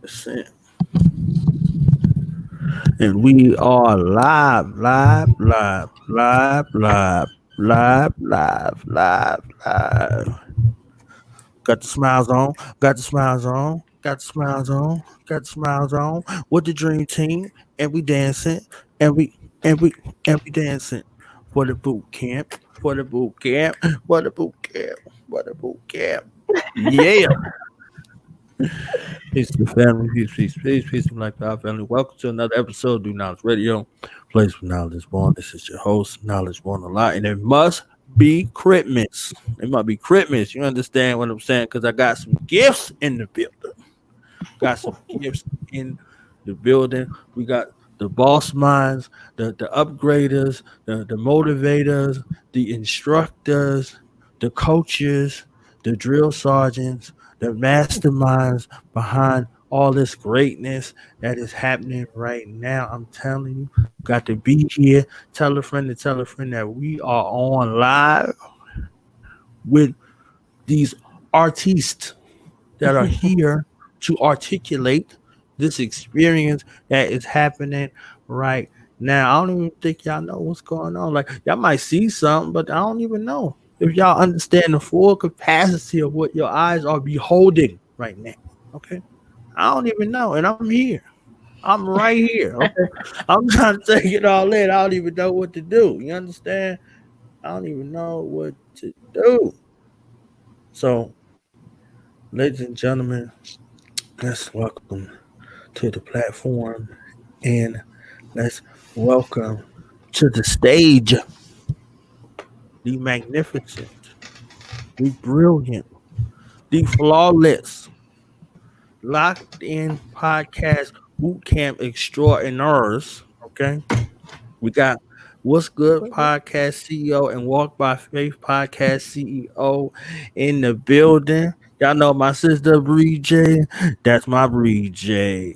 Percent. And we are live, live, live, live, live, live, live, live, live. Got the smiles on, got the smiles on, got the smiles on, got the smiles on. With the dream team, and we dancing, and we dancing for the boot camp, for the boot camp, for the boot camp, for the boot camp. Yeah. Peace to the family, peace to like our family. Welcome to another episode of Do Knowledge Radio, place where knowledge is born. This is your host, Knowledge Born a Lot, and it must be Christmas. It must be Christmas. You understand what I'm saying? Because I got some gifts in the building. Got some gifts in the building. We got the boss minds, the upgraders, the motivators, the instructors, the coaches, the drill sergeants, the masterminds behind all this greatness that is happening right now. I'm telling you, got to be here. Tell a friend to tell a friend that we are on live with these artists that are here to articulate this experience that is happening right now. I don't even think y'all know what's going on. Like, y'all might see something, but I don't even know if y'all understand the full capacity of what your eyes are beholding right now. Okay, I don't even know, and I'm here. I'm right here. Okay, I'm trying to take it all in. I don't even know what to do. You understand? I don't even know what to do. So, ladies and gentlemen, let's welcome to the platform and let's welcome to the stage the magnificent, the brilliant, the flawless, locked in podcast bootcamp extraordinaires. Okay, we got What's Good Podcast CEO and Walk by Faith Podcast CEO in the building. Y'all know my sister Bree J. That's my Bree J.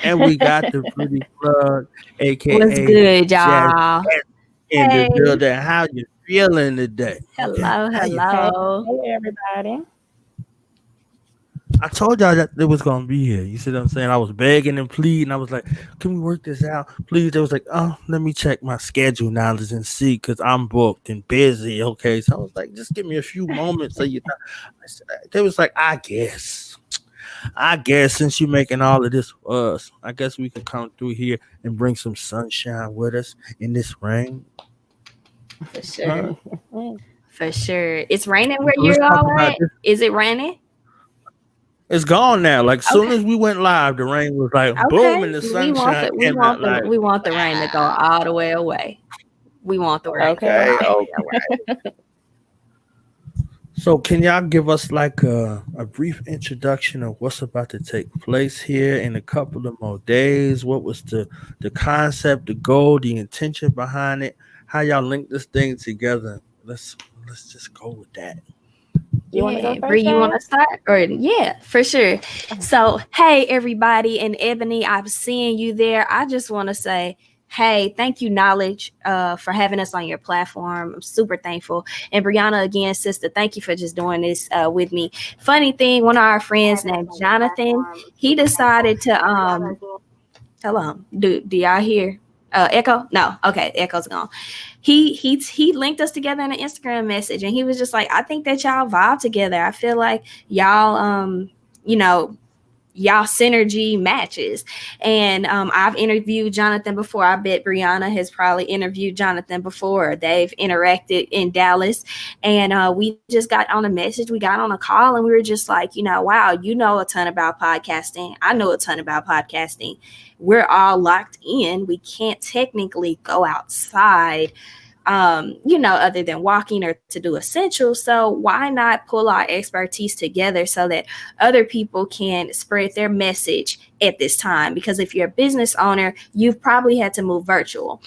And we got the pretty plug, aka What's good, y'all? Jasmine in the building. How you feeling today? Hello, How you hello. Hey, everybody. I told y'all that it was gonna be here. You see what I'm saying? I was begging and pleading. I was like, "Can we work this out, please?" They was like, "Oh, let me check my schedule now and see, because I'm booked and busy." Okay, so I was like, "Just give me a few moments." So you know, they was like, I guess since you're making all of this for us, I guess we can come through here and bring some sunshine with us in this rain." For sure. For sure. It's raining where So let's you're talk all about at? this. Is it raining? It's gone now. Like, soon Okay. as we went live, the rain was like boom, Okay. and the We want sunshine the we came want out the like, we want the rain to go all the way away. We want the rain to go Okay. all the way away. So can y'all give us like a brief introduction of what's about to take place here in a couple of more days? What was the concept, the goal, the intention behind it? How y'all link this thing together? Let's just go with that. You want to go Yeah, first, Bree, you want to Jazz? start? Or yeah, for sure. So, hey everybody, and Ebony, I'm seeing you there. I just want to say, hey, thank you, Knowledge, for having us on your platform. I'm super thankful. And Brianna, again, sister, thank you for just doing this with me. Funny thing, one of our friends named Jonathan, he decided to hello, do y'all hear? Echo? No, okay, Echo's gone. He linked us together in an Instagram message, and he was just like, I think that y'all vibe together. I feel like y'all you know, y'all synergy matches. And I've interviewed Jonathan before. I bet Brianna has probably interviewed Jonathan before. They've interacted in Dallas, and we just got on a message. We got on a call, and we were just like, wow, you know a ton about podcasting. I know a ton about podcasting. We're all locked in. We can't technically go outside, other than walking or to do essentials. So why not pull our expertise together so that other people can spread their message at this time? Because if you're a business owner, you've probably had to move virtual.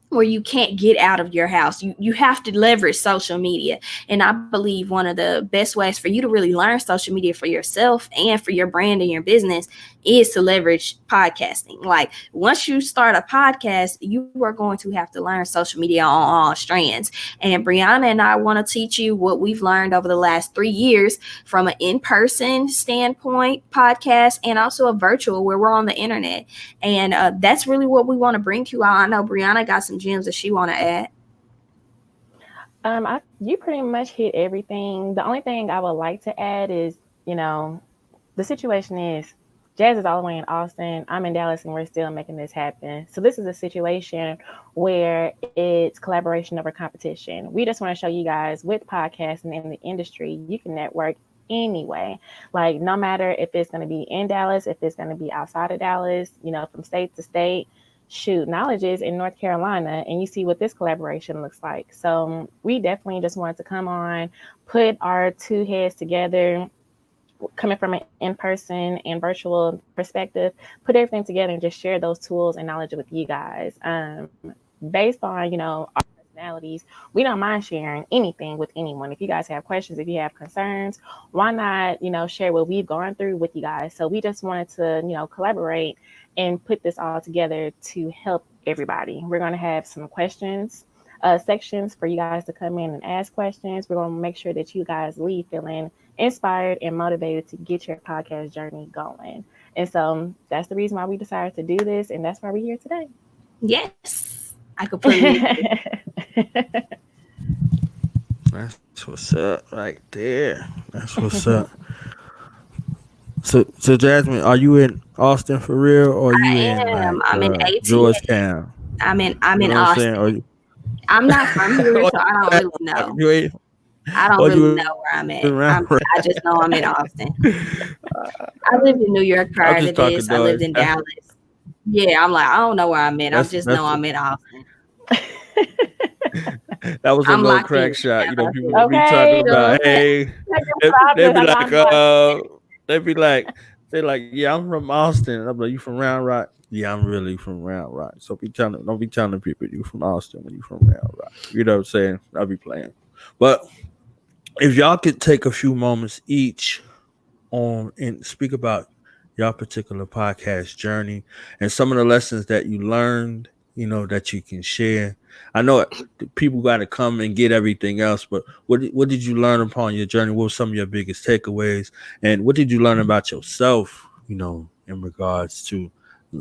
where you can't get out of your house. You have to leverage social media. And I believe one of the best ways for you to really learn social media for yourself and for your brand and your business is to leverage podcasting. Like once you start a podcast, you are going to have to learn social media on all strands. And Brianna and I want to teach you what we've learned over the last 3 years from an in-person standpoint podcast and also a virtual where we're on the internet. And that's really what we want to bring to you all. I know Brianna got some gems that she want to add. You pretty much hit everything. The only thing I would like to add is, the situation is Jazz is all the way in Austin. I'm in Dallas, and we're still making this happen. So this is a situation where it's collaboration over competition. We just want to show you guys with podcasting in the industry, you can network anyway. Like no matter if it's going to be in Dallas, if it's going to be outside of Dallas, from state to state. Shoot, knowledge is in North Carolina, and you see what this collaboration looks like. So we definitely just wanted to come on, put our two heads together, coming from an in-person and virtual perspective, put everything together and just share those tools and knowledge with you guys. Based on, our personalities, we don't mind sharing anything with anyone. If you guys have questions, if you have concerns, why not, share what we've gone through with you guys. So we just wanted to, collaborate and put this all together to help everybody. We're going to have some questions sections for you guys to come in and ask questions. We're going to make sure that you guys leave feeling inspired and motivated to get your podcast journey going. And so that's the reason why we decided to do this, and that's why we're here today. Yes, I completely agree. That's what's up right there. That's what's up. So Jasmine, are you in Austin for real, or are you I'm in ATL. Georgetown? I'm in Austin. I'm not from here, so I don't really know. I don't really know where I'm at. I just know I'm in Austin. I lived in New York prior to this. I lived in Dallas. Yeah, I'm like, I don't know where I'm at. I just know I'm in Austin. That was a little crack shot. People be talking about, hey, they're like, yeah, I'm from Austin. I'm like, you from Round Rock? Yeah, I'm really from Round Rock. So don't be telling people you from Austin when you from Round Rock. You know what I'm saying? I'll be playing. But if y'all could take a few moments each on and speak about your particular podcast journey and some of the lessons that you learned, that you can share. I know people got to come and get everything else, but what did you learn upon your journey? What were some of your biggest takeaways? And what did you learn about yourself, in regards to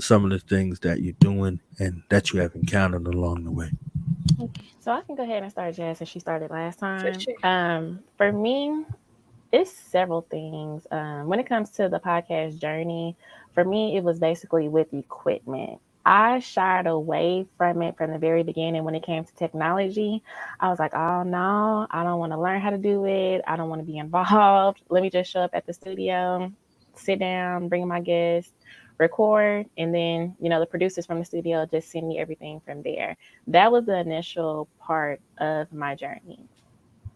some of the things that you're doing and that you have encountered along the way? Okay. So I can go ahead and start, Jazz, since she started last time. For sure. For me, it's several things. When it comes to the podcast journey, for me, it was basically with equipment. I shied away from it from the very beginning when it came to technology. I was like, oh no, I don't want to learn how to do it. I don't want to be involved. Let me just show up at the studio, sit down, bring my guests, record, and then, the producers from the studio just send me everything from there. That was the initial part of my journey.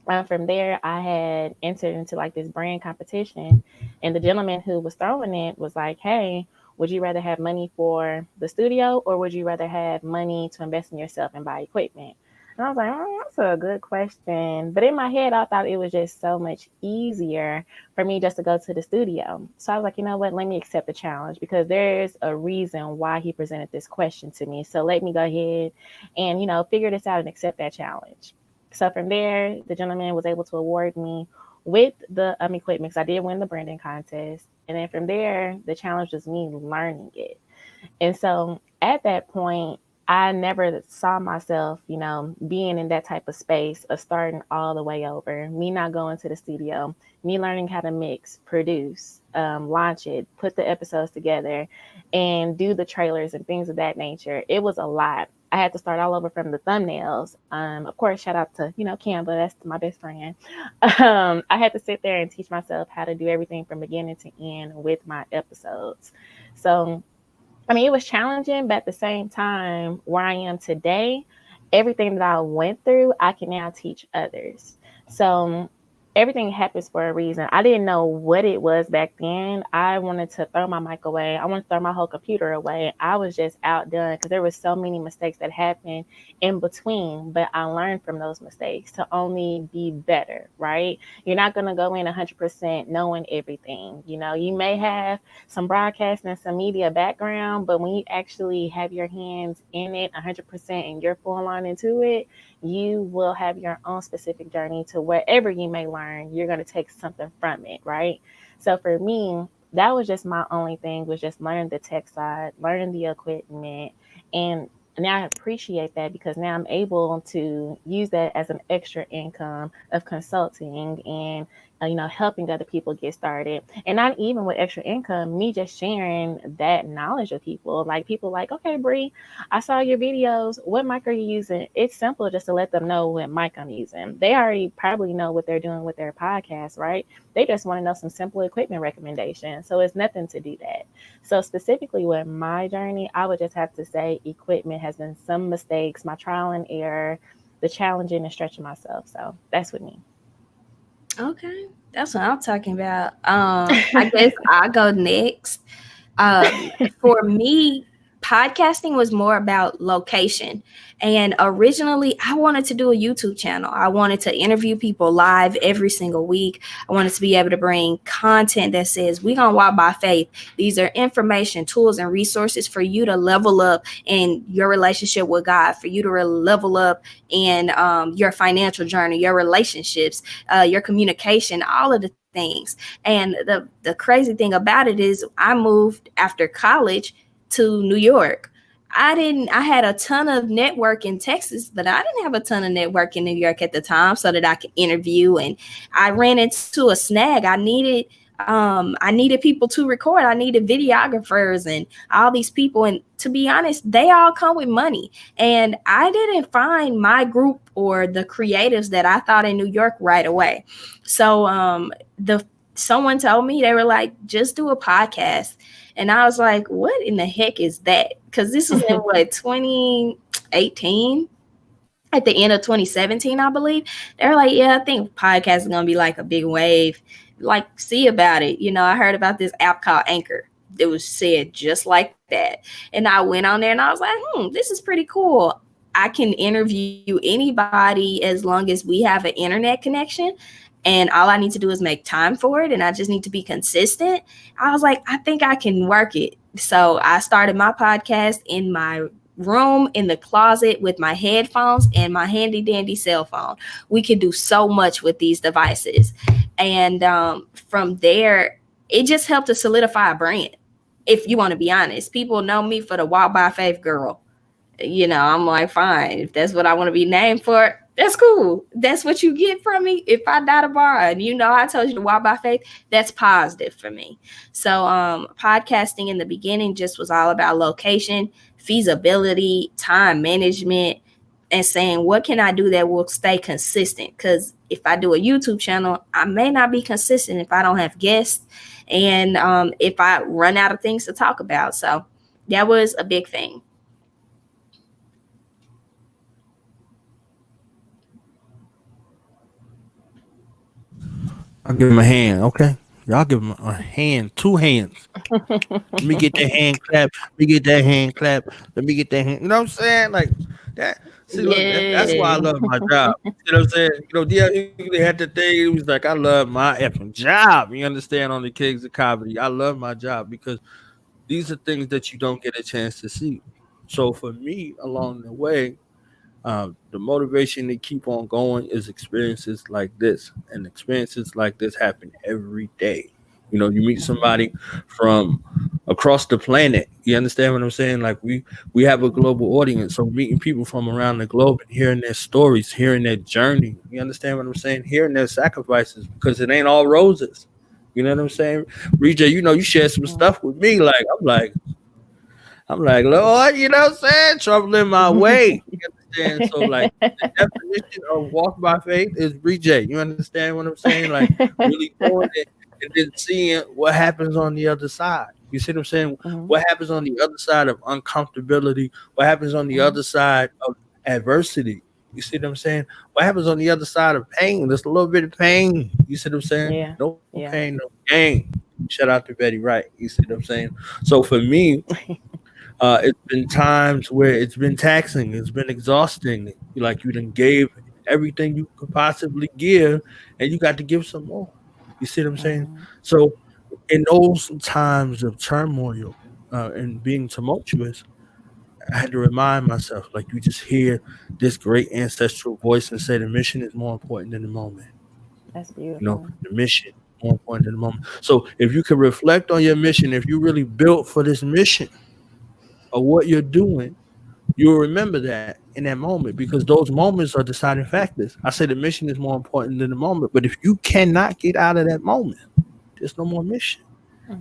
From there, I had entered into like this brand competition, and the gentleman who was throwing it was like, hey, would you rather have money for the studio, or would you rather have money to invest in yourself and buy equipment? And I was like, that's a good question. But in my head, I thought it was just so much easier for me just to go to the studio. So I was like, you know what, let me accept the challenge, because there's a reason why he presented this question to me. So let me go ahead and, figure this out and accept that challenge. So from there, the gentleman was able to award me with the equipment, because I did win the branding contest. And then from there, the challenge was me learning it. And so at that point, I never saw myself, being in that type of space of starting all the way over, me not going to the studio, me learning how to mix, produce, launch it, put the episodes together, and do the trailers and things of that nature. It was a lot. I had to start all over from the thumbnails. Of course, shout out to, Canva, that's my best friend. I had to sit there and teach myself how to do everything from beginning to end with my episodes. So, it was challenging, but at the same time, where I am today, everything that I went through, I can now teach others. So everything happens for a reason. I didn't know what it was back then. I wanted to throw my mic away. I wanted to throw my whole computer away. I was just outdone because there were so many mistakes that happened in between. But I learned from those mistakes to only be better, right? You're not going to go in 100% knowing everything. You know, you may have some broadcasting and some media background, but when you actually have your hands in it 100% and you're full on into it, you will have your own specific journey to wherever you may learn, you're going to take something from it, right? So for me, that was just my only thing, was just learning the tech side, learning the equipment. And now I appreciate that because now I'm able to use that as an extra income of consulting and helping other people get started. And not even with extra income, me just sharing that knowledge with people. Like people like, okay, Bree, I saw your videos. What mic are you using? It's simple just to let them know what mic I'm using. They already probably know what they're doing with their podcast, right? They just want to know some simple equipment recommendations. So it's nothing to do that. So specifically with my journey, I would just have to say equipment has been some mistakes, my trial and error, the challenging and stretching myself. So that's with me. Okay, that's what I'm talking about. I guess I'll go next. For me, podcasting was more about location. And originally, I wanted to do a YouTube channel. I wanted to interview people live every single week. I wanted to be able to bring content that says, we're going to walk by faith. These are information, tools, and resources for you to level up in your relationship with God, for you to level up in your financial journey, your relationships, your communication, all of the things. And the crazy thing about it is I moved after college to New York. I had a ton of network in Texas, but I didn't have a ton of network in New York at the time so that I could interview. And I ran into a snag. I needed people to record. I needed videographers and all these people. And to be honest, they all come with money. And I didn't find my group or the creatives that I thought in New York right away. So someone told me, they were like, just do a podcast. And I was like, what in the heck is that? Because this was in 2018, at the end of 2017, I believe. They were like, yeah, I think podcast is going to be like a big wave. Like, see about it. I heard about this app called Anchor. It was said just like that. And I went on there and I was like, this is pretty cool. I can interview anybody as long as we have an internet connection. And all I need to do is make time for it. And I just need to be consistent. I was like, I think I can work it. So I started my podcast in my room, in the closet, with my headphones and my handy dandy cell phone. We can do so much with these devices. And from there, it just helped to solidify a brand. If you want to be honest, people know me for the Walk by Faith girl. I'm like, fine. If that's what I want to be named for, that's cool. That's what you get from me. If I die tomorrow and I told you to walk by faith, that's positive for me. So podcasting in the beginning just was all about location, feasibility, time management, and saying, what can I do that will stay consistent? Because if I do a YouTube channel, I may not be consistent if I don't have guests and if I run out of things to talk about. So that was a big thing. I'll give him a hand, okay? Y'all give him a hand, 2 hands. Let me get that hand clap. Let me get that hand clap. Let me get that hand. You know what I'm saying? Like that. See, look, that's why I love my job. You know what I'm saying? They had the thing. It was like, I love my effing job. You understand? On the Kings of Comedy, I love my job because these are things that you don't get a chance to see. So for me, along the way, the motivation to keep on going is experiences like this, and experiences like this happen every day. You meet somebody from across the planet. You understand what I'm saying? Like we have a global audience, so meeting people from around the globe and hearing their stories, hearing their journey. You understand what I'm saying? Hearing their sacrifices, because it ain't all roses. You know what I'm saying? Rejay, you shared some stuff with me. Like I'm like, Lord, you know what I'm saying? Trouble in my way. You understand? So, like, the definition of walk by faith is reject. You understand what I'm saying? Like, really doing it and then seeing what happens on the other side. You see what I'm saying? What happens on the other side of uncomfortability? What happens on the other side of adversity? You see what I'm saying? What happens on the other side of pain? There's a little bit of pain. You see what I'm saying? Yeah. No Yeah. pain, no gain. Shout out to Betty Wright. You see what I'm saying? So for me, it's been times where it's been taxing, it's been exhausting. Like you done gave everything you could possibly give, and you got to give some more. You see what I'm saying? Mhm. So in those times of turmoil and being tumultuous, I had to remind myself, like you just hear this great ancestral voice and say the mission is more important than the moment. That's You know, beautiful. the mission is more important than the moment. So if you can reflect on your mission, if you really built for this mission of what you're doing, you'll remember that in that moment because those moments are deciding factors. I say the mission is more important than the moment, but if you cannot get out of that moment, there's no more mission.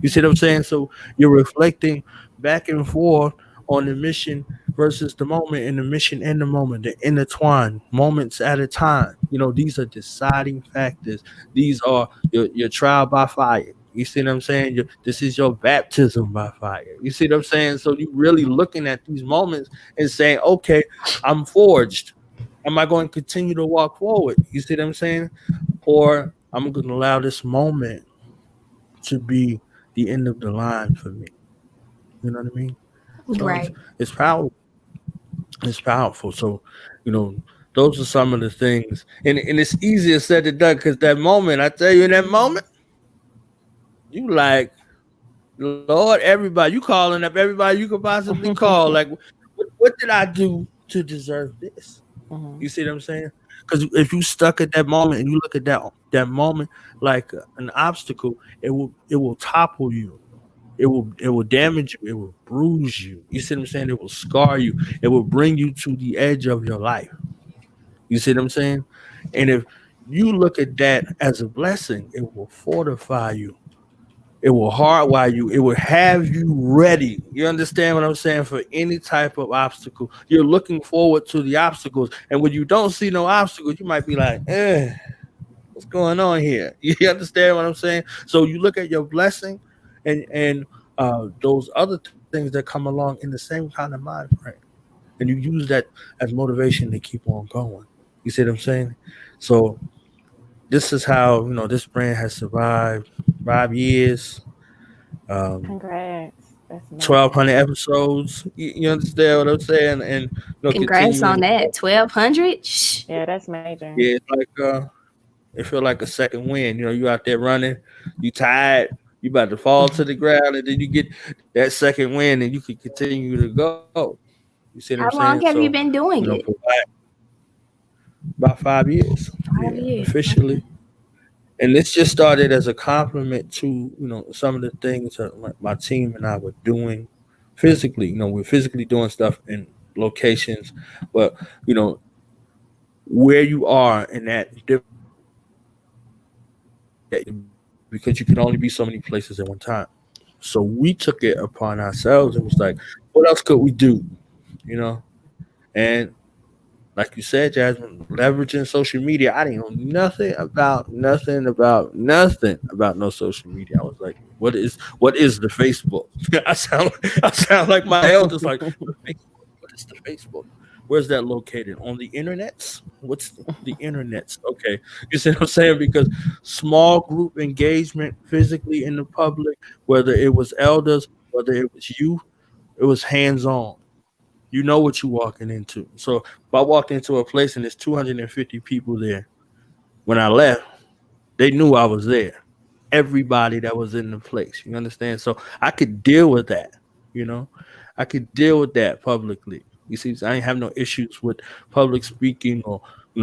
You see Mhm. what I'm saying? So you're reflecting back and forth on the mission versus the moment, and the mission and the moment, the intertwined moments at a time. These are deciding factors. These are your trial by fire. You see what I'm saying? This is your baptism by fire. You see what I'm saying? So you really looking at these moments and saying, okay, I'm forged. Am I going to continue to walk forward? You see what I'm saying? Or I'm going to allow this moment to be the end of the line for me. You know what I mean? So Right. it's powerful. It's powerful. So, you know, those are some of the things, and it's easier said than done because that moment, I tell you, in that moment, you like, Lord, everybody, you calling up everybody you could possibly call. Like, what did I do to deserve this? Mhm. You see what I'm saying? Because if you stuck at that moment and you look at that moment like an obstacle, it will topple you. It will damage you. It will bruise you. You see what I'm saying? It will scar you. It will bring you to the edge of your life. You see what I'm saying? And if you look at that as a blessing, it will fortify you. It will hardwire you. It will have you ready. You understand what I'm saying? For any type of obstacle, you're looking forward to the obstacles. And when you don't see no obstacles, you might be like, what's going on here? You understand what I'm saying? So you look at your blessing and those other things that come along in the same kind of mind frame, and you use that as motivation to keep on going. You see what I'm saying? So this is how this brand has survived 5 years, um, Congrats. That's amazing. 1,200 episodes. You understand what I'm saying? And Congrats on continuing. that. 1,200. Yeah, that's major. Yeah, it's like it feel like a second win. You out there running, you tired, you about to fall to the ground, and then you get that second win, and you can continue to go. You see what I'm saying? How So, long have you been doing it? provide about 5 years. 5 years. Officially. And this just started as a compliment to, some of the things that my team and I were doing physically. We're physically doing stuff in locations, but where you are in that different because you can only be so many places at one time. So we took it upon ourselves and was like, what else could we do? You know? And like you said, Jasmine, leveraging social media. I didn't know nothing about no social media. I was like, what is the Facebook? I sound like my elders. Like, the Facebook. What is the Facebook? Where's that located? On the internets? What's the internets? Okay, you see what I'm saying? Because small group engagement physically in the public, whether it was elders, whether it was you, it was hands on. You know what you're walking into. So if I walked into a place and there's 250 people there, when I left, they knew I was there. Everybody that was in the place. You understand? So I could deal with that, you know. I could deal with that publicly. You see, I ain't have no issues with public speaking or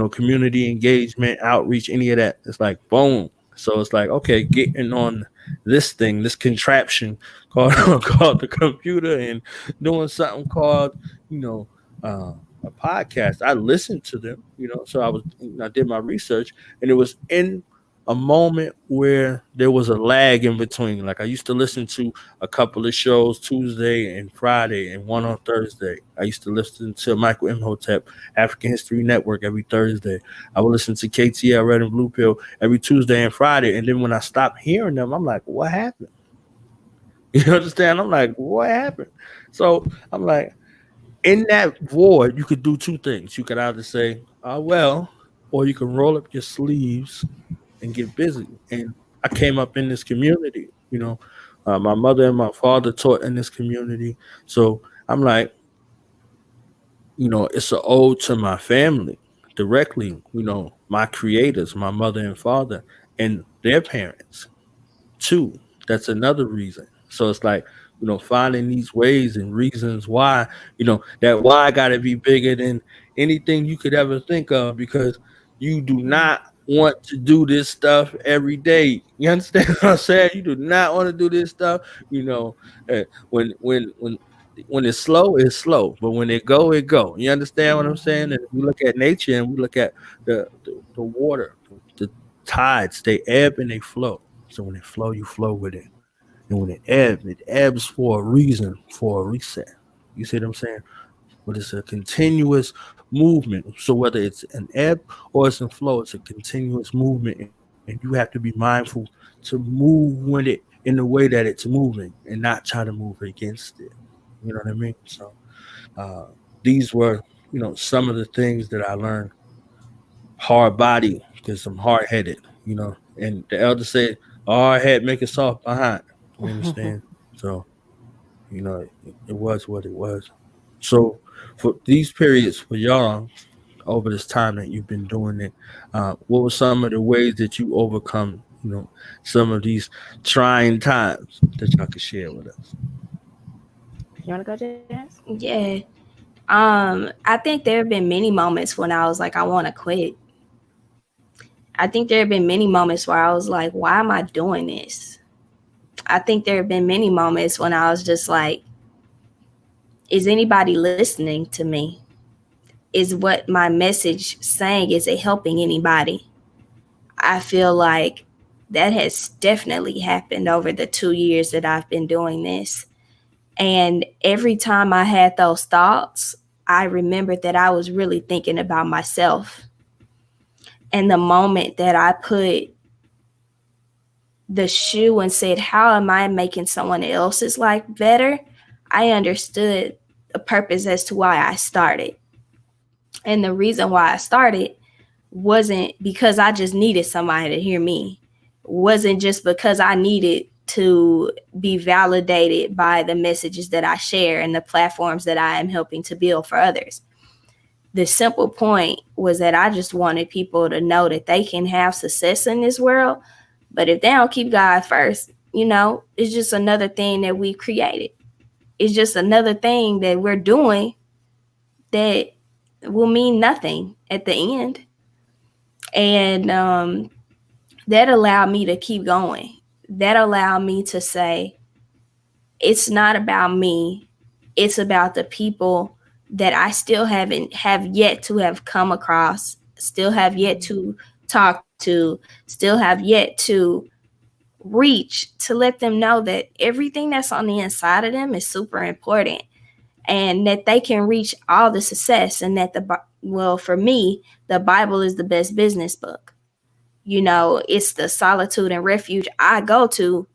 community engagement, outreach, any of that. It's like boom. So it's like, okay, getting on this thing, this contraption called called the computer and doing something called, you know, a podcast. I listened to them, so I did my research, and it was in a moment where there was a lag in between. Like I used to listen to a couple of shows Tuesday and Friday and one on Thursday. I used to listen to Michael Imhotep, African History Network, every Thursday. I would listen to KTL Red and Blue Pill every Tuesday and Friday. And then when I stopped hearing them, I'm like, what happened? You understand? I'm like, what happened? So I'm like, in that void, you could do two things. You could either say, well, or you can roll up your sleeves and get busy. And I came up in this community, my mother and my father taught in this community. So I'm like, it's an ode to my family directly, my creators, my mother and father, and their parents too. That's another reason. So it's like, finding these ways and reasons why, that why got to be bigger than anything you could ever think of, because you do not want to do this stuff every day. You understand what I'm saying? You do not want to do this stuff, when it's slow, but when it go, it go. You understand what I'm saying? And we look at nature and we look at the water, the tides, they ebb and they flow. So when it flow, you flow with it. And when it ebbs for a reason, for a reset. You see what I'm saying? But it's a continuous movement. So whether it's an ebb or it's in flow, it's a continuous movement. And you have to be mindful to move with it in the way that it's moving and not try to move against it. You know what I mean? So these were, some of the things that I learned. Hard body, because I'm hard headed, And the elder said, hard head make it soft behind. You understand? So, it was what it was. So for these periods for y'all over this time that you've been doing it, what were some of the ways that you overcome, some of these trying times that y'all could share with us? You want to go, Jess? Yeah. I think there have been many moments when I was like, I want to quit. I think there have been many moments where I was like, why am I doing this? I think there have been many moments when I was just like, is anybody listening to me? Is what my message saying, is it helping anybody? I feel like that has definitely happened over the 2 years that I've been doing this. And every time I had those thoughts, I remembered that I was really thinking about myself. And the moment that I put the shoe and said, how am I making someone else's life better? I understood the purpose as to why I started. And the reason why I started wasn't because I just needed somebody to hear me. It wasn't just because I needed to be validated by the messages that I share and the platforms that I am helping to build for others. The simple point was that I just wanted people to know that they can have success in this world. But if they don't keep God first, it's just another thing that we created. It's just another thing that we're doing that will mean nothing at the end. And that allowed me to keep going. That allowed me to say, it's not about me. It's about the people that I still have yet to have come across, still have yet to talk to, still have yet to reach, to let them know that everything that's on the inside of them is super important, and that they can reach all the success, and that for me, the Bible is the best business book. It's the solitude and refuge I go to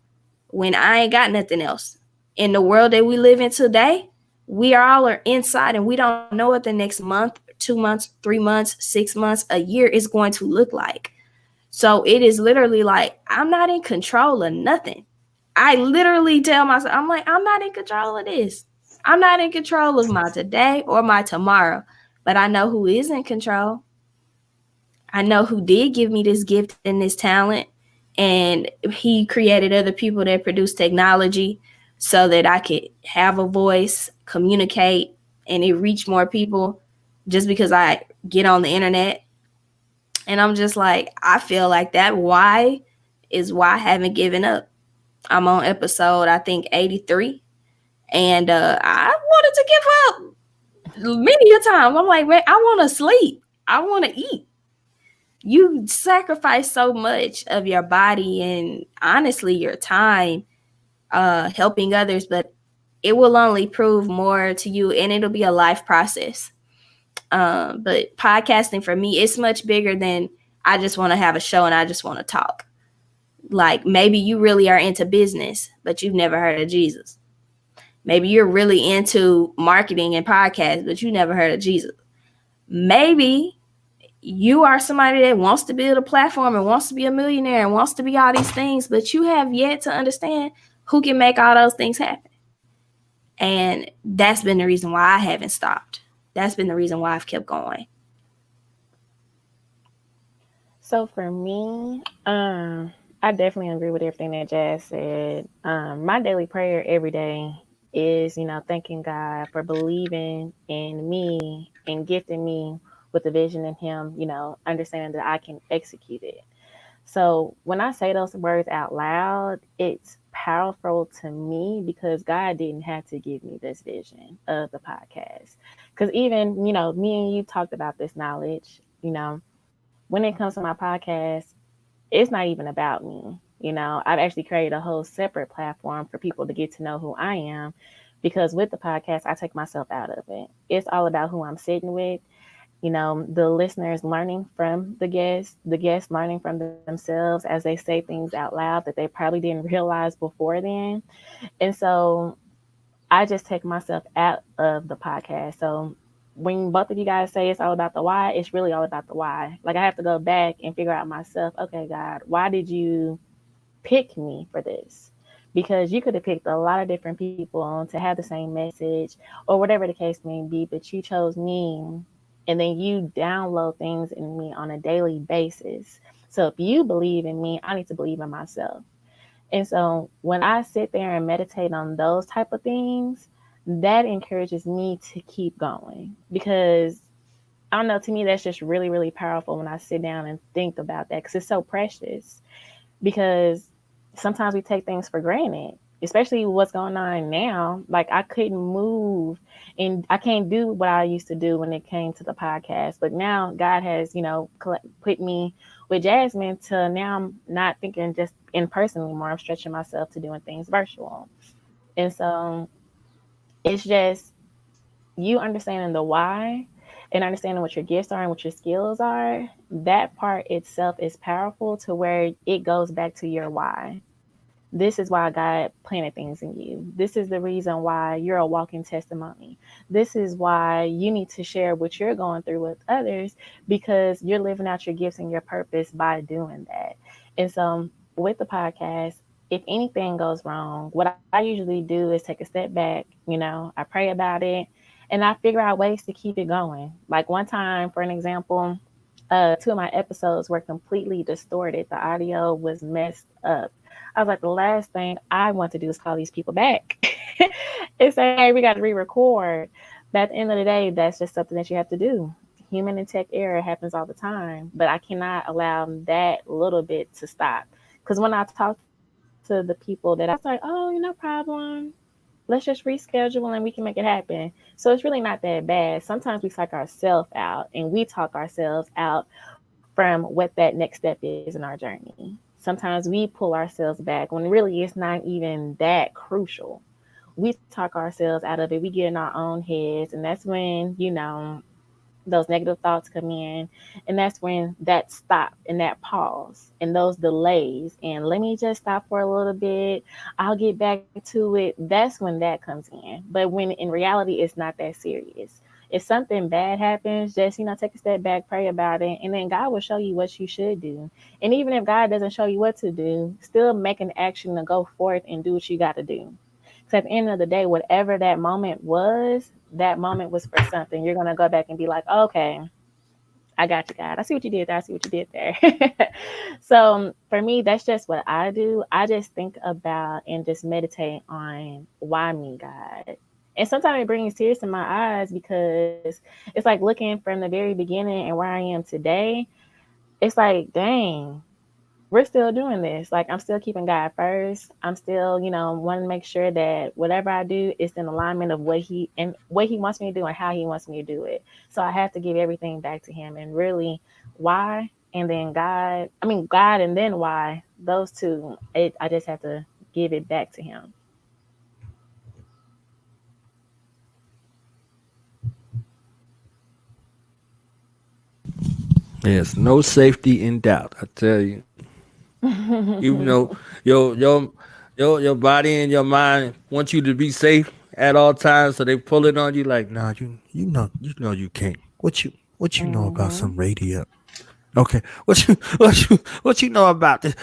when I ain't got nothing else. In the world that we live in today, we all are inside and we don't know what the next month, 2 months, 3 months, 6 months, a year is going to look like. So it is literally like, I'm not in control of nothing. I literally tell myself, I'm like, I'm not in control of this. I'm not in control of my today or my tomorrow, but I know who is in control. I know who did give me this gift and this talent, and he created other people that produce technology so that I could have a voice, communicate, and it reach more people just because I get on the internet. And I'm just like, I feel like that why is why I haven't given up. I'm on episode, I think, 83. And I wanted to give up many a time. I'm like, man, I want to sleep. I want to eat. You sacrifice so much of your body and honestly your time helping others, but it will only prove more to you, and it'll be a life process. But podcasting for me, it's much bigger than I just want to have a show and I just want to talk. Like maybe you really are into business, but you've never heard of Jesus. Maybe you're really into marketing and podcasts, but you never heard of Jesus. Maybe you are somebody that wants to build a platform and wants to be a millionaire and wants to be all these things, but you have yet to understand who can make all those things happen. And that's been the reason why I haven't stopped. That's been the reason why I've kept going. So for me, I definitely agree with everything that Jazz said. My daily prayer every day is, thanking God for believing in me and gifting me with the vision in Him, understanding that I can execute it. So when I say those words out loud, it's powerful to me because God didn't have to give me this vision of the podcast. Because even, me and you talked about this knowledge, when it comes to my podcast, it's not even about me. I've actually created a whole separate platform for people to get to know who I am because with the podcast, I take myself out of it. It's all about who I'm sitting with, the listeners learning from the guests learning from themselves as they say things out loud that they probably didn't realize before then. And so I just take myself out of the podcast. So when both of you guys say it's all about the why, it's really all about the why. Like I have to go back and figure out myself, okay, God, why did you pick me for this? Because you could have picked a lot of different people to have the same message or whatever the case may be, but you chose me and then you download things in me on a daily basis. So if you believe in me, I need to believe in myself. And so when I sit there and meditate on those type of things, that encourages me to keep going because I don't know, to me, that's just really, really powerful when I sit down and think about that because it's so precious because sometimes we take things for granted, especially what's going on now. Like I couldn't move and I can't do what I used to do when it came to the podcast. But now God has, put me with Jasmine to now I'm not thinking just in person anymore. I'm stretching myself to doing things virtual. And so it's just you understanding the why and understanding what your gifts are and what your skills are. That part itself is powerful to where it goes back to your why. This is why God planted things in you. This is the reason why you're a walking testimony. This is why you need to share what you're going through with others because you're living out your gifts and your purpose by doing that. And so with the podcast, if anything goes wrong, what I usually do is take a step back, I pray about it and I figure out ways to keep it going. Like one time, for an example, 2 of my episodes were completely distorted. The audio was messed up. I was like, the last thing I want to do is call these people back and say, hey, we got to re-record. But at the end of the day, that's just something that you have to do. Human and tech error happens all the time, but I cannot allow that little bit to stop. Because when I talk to the people that I was like, oh, no problem. Let's just reschedule and we can make it happen. So it's really not that bad. Sometimes we psych ourselves out and we talk ourselves out from what that next step is in our journey. Sometimes we pull ourselves back when really it's not even that crucial. We talk ourselves out of it. We get in our own heads. And that's when, those negative thoughts come in. And that's when that stop and that pause and those delays. And let me just stop for a little bit. I'll get back to it. That's when that comes in. But when in reality, it's not that serious. If something bad happens, just, take a step back, pray about it, and then God will show you what you should do. And even if God doesn't show you what to do, still make an action to go forth and do what you got to do. Because at the end of the day, whatever that moment was for something. You're going to go back and be like, okay, I got you, God. I see what you did there. I see what you did there. So for me, that's just what I do. I just think about and just meditate on why me, God. And sometimes it brings tears to my eyes because it's like looking from the very beginning and where I am today. It's like, dang, we're still doing this. Like, I'm still keeping God first. I'm still, want to make sure that whatever I do is in alignment of what he wants me to do and how he wants me to do it. So I have to give everything back to him. And really, why? And then God and then why? Those two, I just have to give it back to him. There's no safety in doubt. I tell you, even though your body and your mind want you to be safe at all times, so they pull it on you like, nah, you know you can't. What you know about Mm-hmm. some radio? Okay, what you know about this?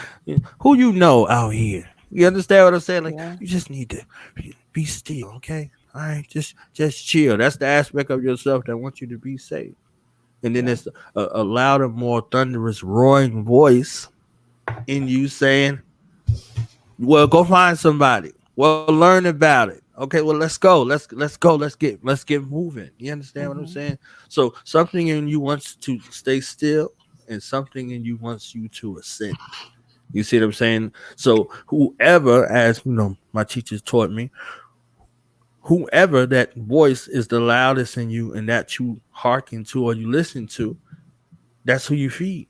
Who you know out here? You understand what I'm saying? Like Yeah. you just need to be still, okay? All right, just chill. That's the aspect of yourself that wants you to be safe. And then Yeah. there's a louder, more thunderous, roaring voice in you saying, "Well, go find somebody. Well, learn about it. Okay, well, let's go. Let's go. Let's get moving. You understand what I'm Mm-hmm. saying? So something in you wants to stay still, and something in you wants you to ascend. You see what I'm saying? So whoever, as you know, my teachers taught me, whoever that voice is the loudest in you and that you hearken to or you listen to, that's who you feed.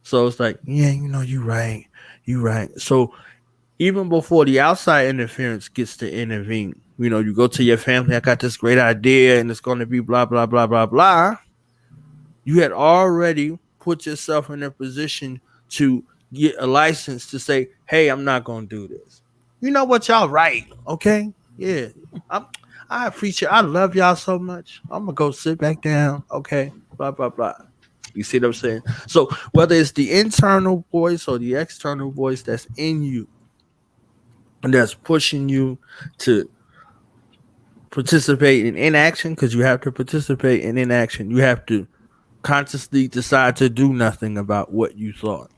So it's like, yeah, you right. So even before the outside interference gets to intervene, you go to your family, I got this great idea and it's going to be blah, blah, blah, blah, blah. You had already put yourself in a position to get a license to say, hey, I'm not going to do this. You know what? Y'all right. Okay. Yeah. I'm, I appreciate, I love y'all so much. I'm going to go sit back down. Okay. Blah, blah, blah. You see what I'm saying? So whether it's the internal voice or the external voice that's in you and that's pushing you to participate in inaction, because you have to participate in inaction. You have to consciously decide to do nothing about what you thought.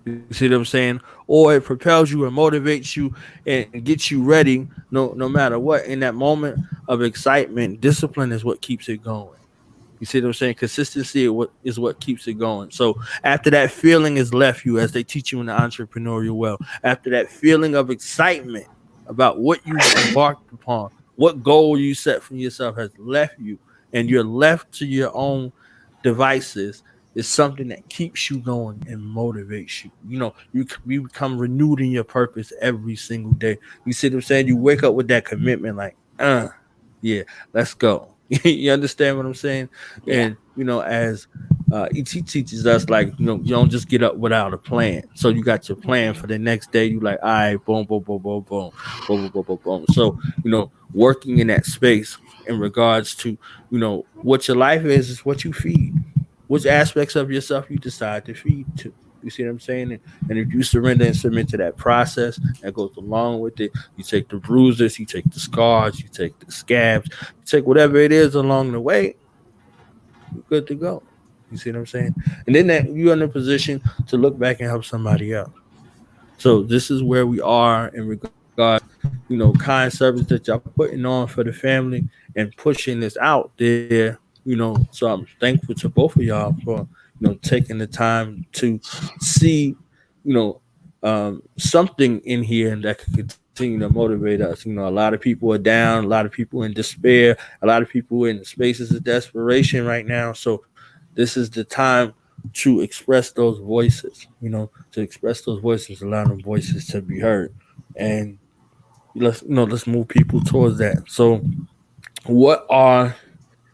You see what I'm saying? Or it propels you and motivates you and gets you ready no matter what. In that moment of excitement, discipline is what keeps it going. You see what I'm saying? Consistency is what keeps it going. So after that feeling has left you, as they teach you in the entrepreneurial world, after that feeling of excitement about what you've embarked upon, what goal you set for yourself has left you, and you're left to your own devices, is something that keeps you going and motivates you. You become renewed in your purpose every single day. You see what I'm saying? You wake up with that commitment, like, yeah, let's go. You understand what I'm saying? Yeah. And as ET teaches us, like, you don't just get up without a plan. So you got your plan Mm-hmm. for the next day. You like, all right, boom, boom, boom, boom, boom, boom, boom, boom, boom, boom. So working in that space in regards to what your life is what you feed, which aspects of yourself you decide to feed to. You see what I'm saying? And if you surrender and submit to that process that goes along with it, you take the bruises, you take the scars, you take the scabs, you take whatever it is along the way, you're good to go. You see what I'm saying? And then that you're in a position to look back and help somebody else. So this is where we are in regards, kind service that y'all putting on for the family and pushing this out there. So I'm thankful to both of y'all for taking the time to see, you know, something in here that could continue to motivate us. A lot of people are down, a lot of people in despair, a lot of people in spaces of desperation right now. So this is the time to express those voices, to express those voices, allow them voices to be heard. And let's move people towards that. So what are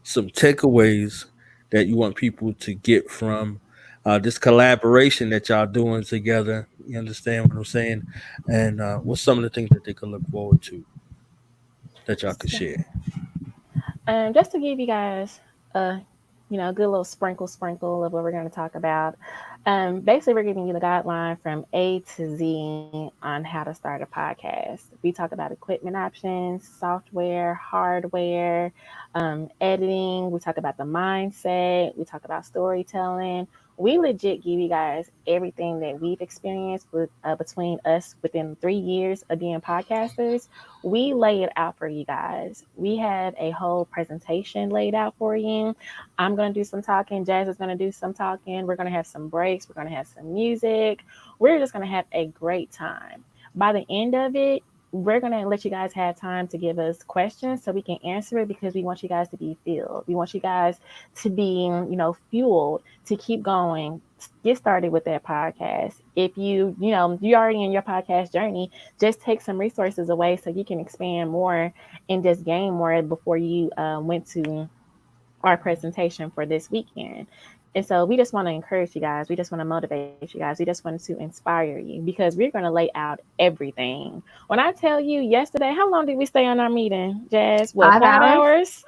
some takeaways that you want people to get from this collaboration that y'all doing together? You understand what I'm saying? And what's some of the things that they could look forward to that y'all could So, share? just to give you guys a a good little sprinkle of what we're going to talk about. Basically, we're giving you the guideline from A to Z on how to start a podcast. We talk about equipment options, software, hardware, editing. We talk about the mindset. We talk about storytelling. We legit give you guys everything that we've experienced with between us within 3 years of being podcasters. We lay it out for you guys. We have a whole presentation laid out for you. I'm going to do some talking. Jazz is going to do some talking. We're going to have some breaks. We're going to have some music. We're just going to have a great time. By the end of it, we're going to let you guys have time to give us questions so we can answer it, because we want you guys to be filled. We want you guys to be, fueled to keep going. Get started with that podcast. If you're already in your podcast journey, just take some resources away so you can expand more and just gain more before you went to our presentation for this weekend. And so we just want to encourage you guys. We just want to motivate you guys. We just want to inspire you, because we're going to lay out everything. When I tell you yesterday, how long did we stay on our meeting, Jazz? What, 5 5 hours. hours?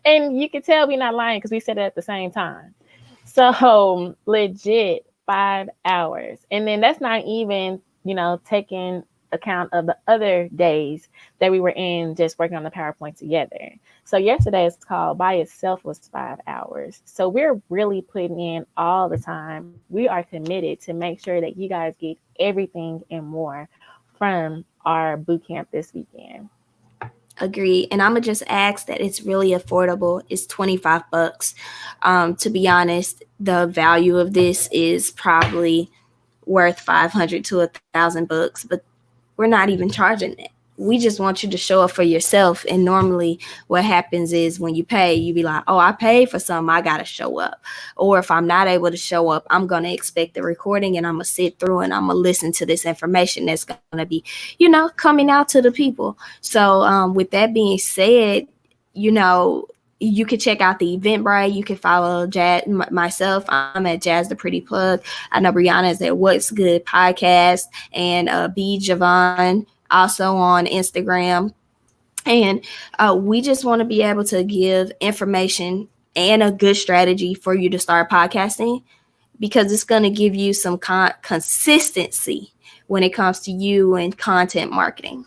And you can tell we're not lying because we said it at the same time. So legit 5 hours. And then that's not even, taking account of the other days that we were in just working on the PowerPoint together. So yesterday's call by itself was 5 hours. So we're really putting in all the time. We are committed to make sure that you guys get everything and more from our boot camp this weekend. Agreed. And I'm gonna just ask that it's really affordable. It's $25. To be honest, the value of this is probably worth 500 to 1,000 books, but we're not even charging it. We just want you to show up for yourself. And normally what happens is when you pay, you be like, oh, I paid for something, I got to show up. Or if I'm not able to show up, I'm going to expect the recording and I'm going to sit through and I'm going to listen to this information that's going to be, coming out to the people. So with that being said, you can check out the Eventbrite. You can follow Jazz, myself. I'm at Jazz the Pretty Plug. I know Brianna is at What's Good Podcast, and B Jovahn also on Instagram. And we just want to be able to give information and a good strategy for you to start podcasting, because it's going to give you some consistency when it comes to you and content marketing.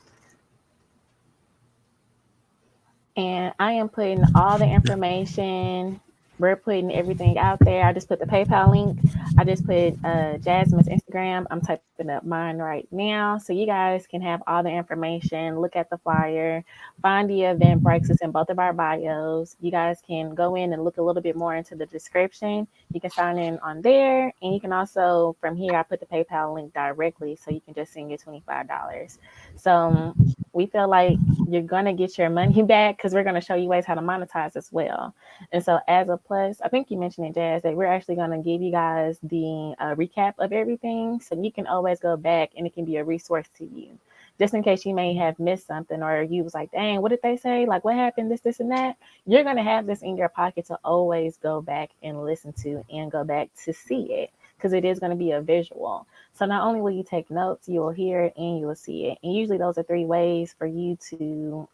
And I am putting all the information. We're putting everything out there. I just put the PayPal link. I just put Jasmine's Instagram. I'm typing up mine right now. So you guys can have all the information. Look at the flyer. Find the Eventbrite. It's in both of our bios. You guys can go in and look a little bit more into the description. You can sign in on there. And you can also, from here, I put the PayPal link directly. So you can just send your $25. So we feel like you're going to get your money back because we're going to show you ways how to monetize as well. And so as a plus, I think you mentioned it, Jazz, that we're actually going to give you guys the recap of everything. So you can always go back and it can be a resource to you. Just in case you may have missed something or you was like, dang, what did they say? Like, what happened? This, and that. You're going to have this in your pocket to always go back and listen to and go back to see it, because it is going to be a visual. So not only will you take notes, you will hear it and you will see it. And usually those are 3 ways for you to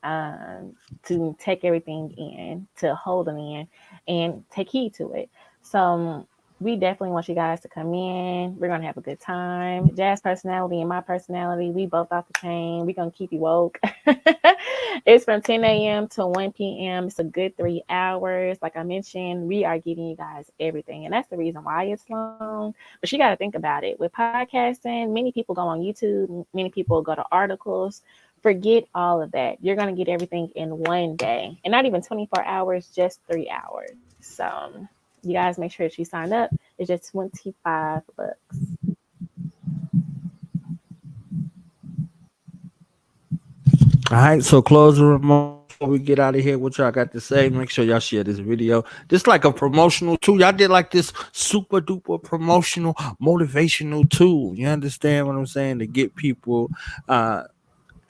take everything in, to hold them in and take heed to it. So we definitely want you guys to come in. We're going to have a good time. Jazz personality and my personality, we both off the chain. We're going to keep you woke. It's from 10 a.m. to 1 p.m. It's a good 3 hours. Like I mentioned, we are giving you guys everything. And that's the reason why it's long. But you got to think about it. With podcasting, many people go on YouTube. Many people go to articles. Forget all of that. You're going to get everything in one day. And not even 24 hours, just 3 hours. So you guys make sure that you sign up. It's just $25. All right, so closing remarks before we get out of here. What y'all got to say? Make sure y'all share this video. This like a promotional tool. Y'all did like this super duper promotional motivational tool. You understand what I'm saying? To get people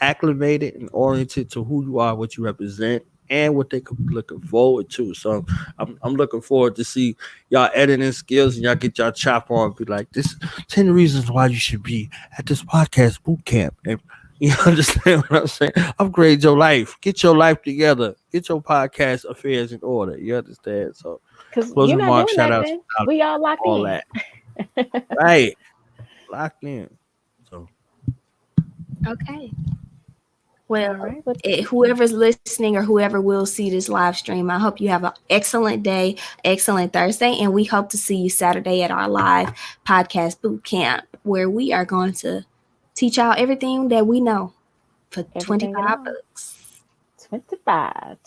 acclimated and oriented to who you are, what you represent, and what they could be looking forward to. So I'm looking forward to see y'all editing skills and y'all get y'all chop on and be like, this 10 reasons why you should be at this podcast boot camp. And you understand what I'm saying? Upgrade your life. Get your life together. Get your podcast affairs in order. You understand? So because you're not doing nothing. We all locked all in. That. Right. Locked in. So Okay. Well, whoever's listening or whoever will see this live stream, I hope you have an excellent day, excellent Thursday, and we hope to see you Saturday at our live podcast boot camp, where we are going to teach y'all everything that we know for $25. 25.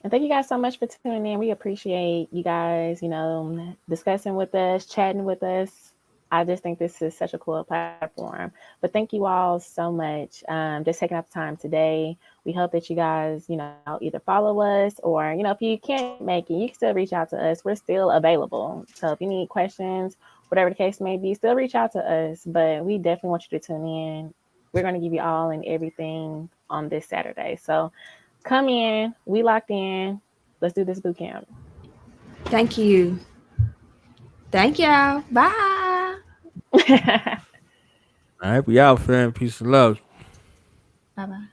And thank you guys so much for tuning in. We appreciate you guys, discussing with us, chatting with us. I just think this is such a cool platform. But thank you all so much. Just taking up time today. We hope that you guys, either follow us or, if you can't make it, you can still reach out to us. We're still available. So if you need questions, whatever the case may be, still reach out to us. But we definitely want you to tune in. We're going to give you all and everything on this Saturday. So come in. We locked in. Let's do this boot camp. Thank you. Thank y'all. Bye. all right, we out, fam. Peace and love. Bye-bye.